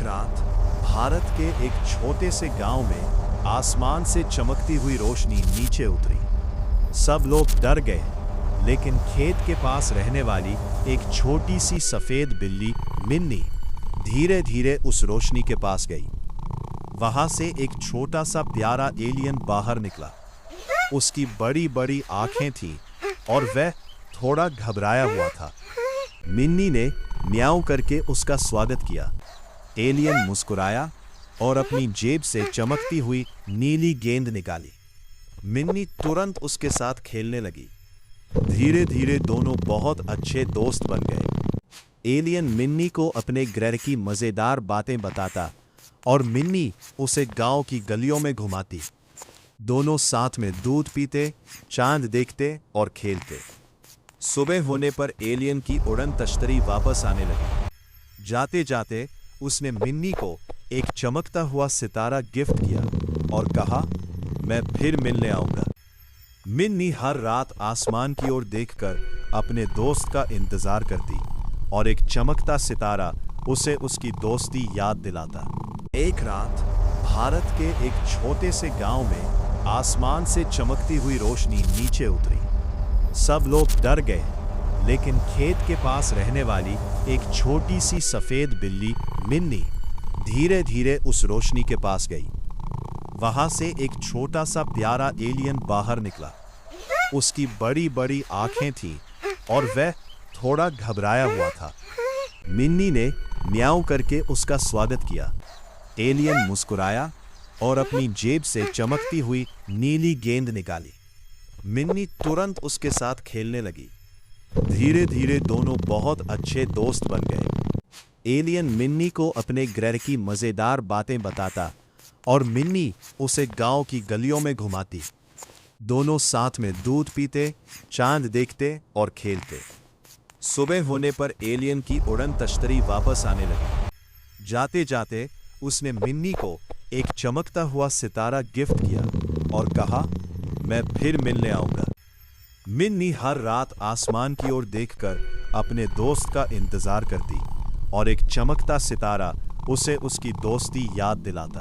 रात भारत के एक छोटे से गांव में आसमान से चमकती हुई रोशनी नीचे उतरी। सब लोग डर गए, लेकिन खेत के पास रहने वाली एक छोटी सी सफेद बिल्ली मिन्नी धीरे धीरे उस रोशनी के पास गई। वहां से एक छोटा सा प्यारा एलियन बाहर निकला। उसकी बड़ी बड़ी आंखें थीं और वह थोड़ा घबराया हुआ था। मिन्नी ने म्याऊं करके उसका स्वागत किया। एलियन मुस्कुराया और अपनी जेब से चमकती हुई नीली गेंद निकाली। मिन्नी तुरंत उसके साथ खेलने लगी। धीरे धीरे दोनों बहुत अच्छे दोस्त बन गए। एलियन मिन्नी को अपने ग्रह की मजेदार बातें बताता और मिन्नी उसे गांव की गलियों में घुमाती। दोनों साथ में दूध पीते, चांद देखते और खेलते। सुबह होने पर एलियन की उड़न तश्तरी वापस आने लगी। जाते जाते उसने मिन्नी को एक चमकता हुआ सितारा गिफ्ट किया और कहा, मैं फिर मिलने आऊंगा। मिन्नी हर रात आसमान की ओर देखकर अपने दोस्त का इंतजार करती और एक चमकता सितारा उसे उसकी दोस्ती याद दिलाता। एक रात भारत के एक छोटे से गांव में आसमान से चमकती हुई रोशनी नीचे उतरी। सब लोग डर गए, लेकिन खेत के पास रहने वाली एक छोटी सी सफेद बिल्ली मिन्नी धीरे धीरे उस रोशनी के पास गई। वहां से एक छोटा सा प्यारा एलियन बाहर निकला। उसकी बड़ी बड़ी आंखें थीं और वह थोड़ा घबराया हुआ था। मिन्नी ने म्याऊं करके उसका स्वागत किया। एलियन मुस्कुराया और अपनी जेब से चमकती हुई नीली गेंद निकाली। मिन्नी तुरंत उसके साथ खेलने लगी। धीरे धीरे दोनों बहुत अच्छे दोस्त बन गए। एलियन मिन्नी को अपने ग्रह की मजेदार बातें बताता और मिन्नी उसे गांव की गलियों में घुमाती। दोनों साथ में दूध पीते, चांद देखते और खेलते। सुबह होने पर एलियन की उड़न तश्तरी वापस आने लगी। जाते जाते उसने मिन्नी को एक चमकता हुआ सितारा गिफ्ट किया और कहा, मैं फिर मिलने आऊंगा। मिन्नी हर रात आसमान की ओर देखकर अपने दोस्त का इंतजार करती और एक चमकता सितारा उसे उसकी दोस्ती याद दिलाता।